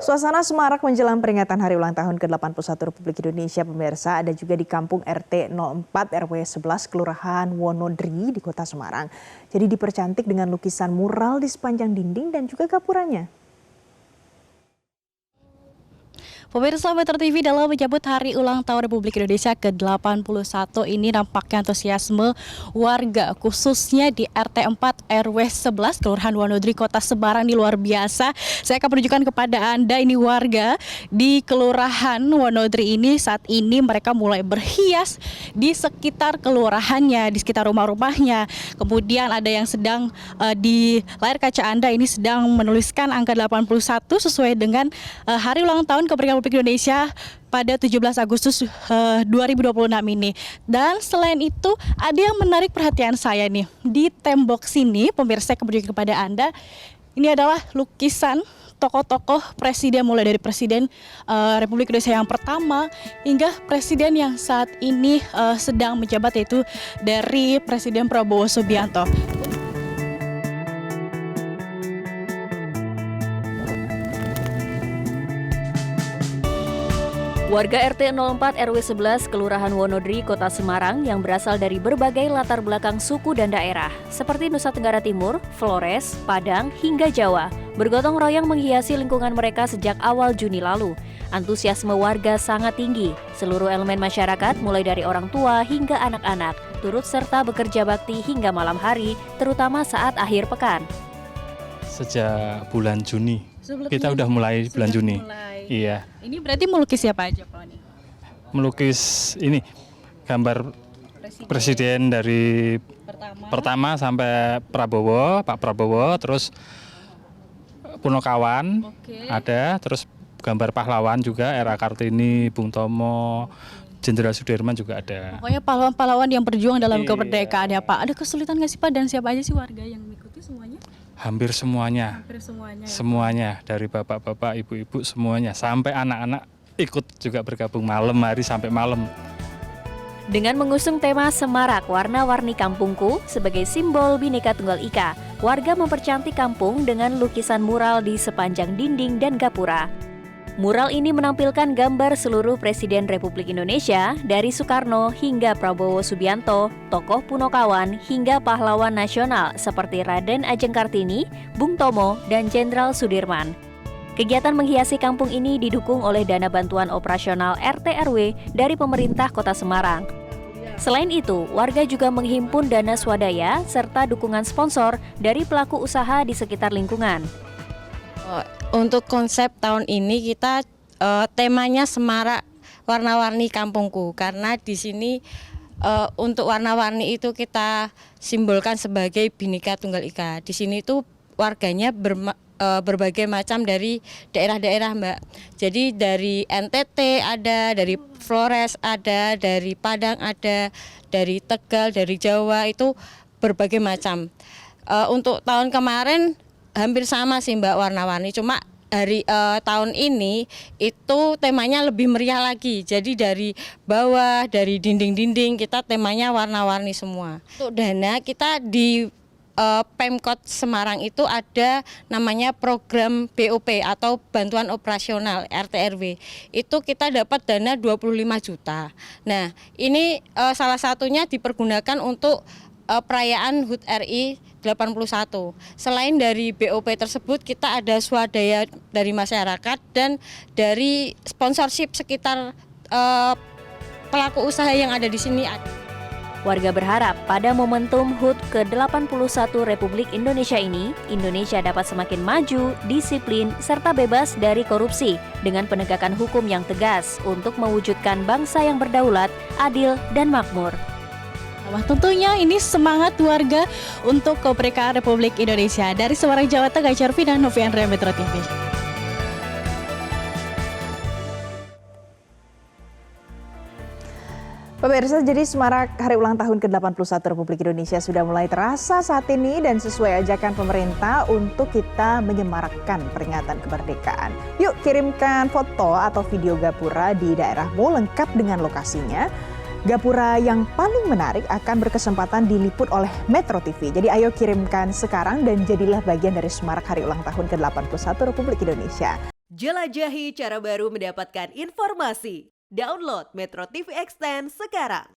Suasana semarak menjelang peringatan Hari Ulang Tahun ke-81 Republik Indonesia, pemirsa, ada juga di kampung RT 04 RW 11 Kelurahan Wonodri di Kota Semarang. Jadi dipercantik dengan lukisan mural di sepanjang dinding dan juga gapuranya. Pemirsa Metro TV, dalam menyambut Hari Ulang Tahun Republik Indonesia ke-81 ini nampaknya antusiasme warga khususnya di RT 4 RW 11 Kelurahan Wonodri Kota Semarang ini luar biasa. Saya akan menunjukkan kepada Anda ini warga di Kelurahan Wonodri ini saat ini mereka mulai berhias di sekitar kelurahannya, di sekitar rumah-rumahnya. Kemudian ada yang sedang di layar kaca Anda ini sedang menuliskan angka 81 sesuai dengan Hari Ulang Tahun kemerdekaan Republik Indonesia pada 17 Agustus 2026 ini. Dan selain itu ada yang menarik perhatian saya nih. Di tembok sini, pemirsa, kemudian kepada Anda, ini adalah lukisan tokoh-tokoh presiden, mulai dari Presiden Republik Indonesia yang pertama hingga presiden yang saat ini sedang menjabat, yaitu dari Presiden Prabowo Subianto. Warga RT 04 RW 11 Kelurahan Wonodri Kota Semarang yang berasal dari berbagai latar belakang suku dan daerah seperti Nusa Tenggara Timur, Flores, Padang, hingga Jawa bergotong royong menghiasi lingkungan mereka sejak awal Juni lalu. Antusiasme warga sangat tinggi. Seluruh elemen masyarakat mulai dari orang tua hingga anak-anak turut serta bekerja bakti hingga malam hari, terutama saat akhir pekan. Sejak bulan Juni. Kita udah mulai bulan Juni. Iya. Ini berarti melukis siapa aja, Pak? Melukis ini gambar presiden dari pertama sampai Prabowo, Pak Prabowo, terus Punokawan, ada, terus gambar pahlawan juga, era Kartini, Bung Tomo, Jenderal Sudirman juga ada. Pokoknya pahlawan-pahlawan yang berjuang dalam kemerdekaan ya, Pak. Ada kesulitan nggak sih, Pak? Dan siapa aja sih warga yang mengikuti semuanya? Hampir semuanya. Semuanya, dari bapak-bapak, ibu-ibu, semuanya. Sampai anak-anak ikut juga bergabung malam hari sampai malam. Dengan mengusung tema Semarak Warna-Warni Kampungku sebagai simbol Bhinneka Tunggal Ika, warga mempercantik kampung dengan lukisan mural di sepanjang dinding dan gapura. Mural ini menampilkan gambar seluruh Presiden Republik Indonesia dari Soekarno hingga Prabowo Subianto, tokoh Punokawan hingga pahlawan nasional seperti Raden Ajeng Kartini, Bung Tomo, dan Jenderal Sudirman. Kegiatan menghiasi kampung ini didukung oleh dana bantuan operasional RT/RW dari pemerintah Kota Semarang. Selain itu, warga juga menghimpun dana swadaya serta dukungan sponsor dari pelaku usaha di sekitar lingkungan. Untuk konsep tahun ini kita temanya Semarak Warna-Warni Kampungku, karena di sini untuk warna-warni itu kita simbolkan sebagai Bhinneka Tunggal Ika. Di sini itu warganya berbagai macam dari daerah-daerah, Mbak. Jadi dari NTT ada, dari Flores ada, dari Padang ada, dari Tegal, dari Jawa, itu berbagai macam. Untuk tahun kemarin hampir sama sih, Mbak, warna-warni. Cuma hari tahun ini itu temanya lebih meriah lagi. Jadi dari bawah, dari dinding-dinding kita temanya warna-warni semua. Untuk dana kita di Pemkot Semarang itu ada namanya program BOP atau bantuan operasional RT/RW. Itu kita dapat dana 25 juta. Nah, ini salah satunya dipergunakan untuk perayaan HUT RI 81. Selain dari BOP tersebut, kita ada swadaya dari masyarakat dan dari sponsorship sekitar pelaku usaha yang ada di sini. Warga berharap pada momentum HUT ke-81 Republik Indonesia ini, Indonesia dapat semakin maju, disiplin, serta bebas dari korupsi dengan penegakan hukum yang tegas untuk mewujudkan bangsa yang berdaulat, adil, dan makmur. Wah, tentunya ini semangat warga untuk kemerdekaan Republik Indonesia. Dari Semarang, Jawa Tengah, Charvi dan Novi Andrea, Metro TV. Pemirsa, jadi semarak Hari Ulang Tahun ke-81 Republik Indonesia sudah mulai terasa saat ini dan sesuai ajakan pemerintah untuk kita menyemarakkan peringatan kemerdekaan. Yuk kirimkan foto atau video gapura di daerahmu lengkap dengan lokasinya. Gapura yang paling menarik akan berkesempatan diliput oleh Metro TV. Jadi ayo kirimkan sekarang dan jadilah bagian dari semarak Hari Ulang Tahun ke-81 Republik Indonesia. Jelajahi cara baru mendapatkan informasi. Download Metro TV Extend sekarang.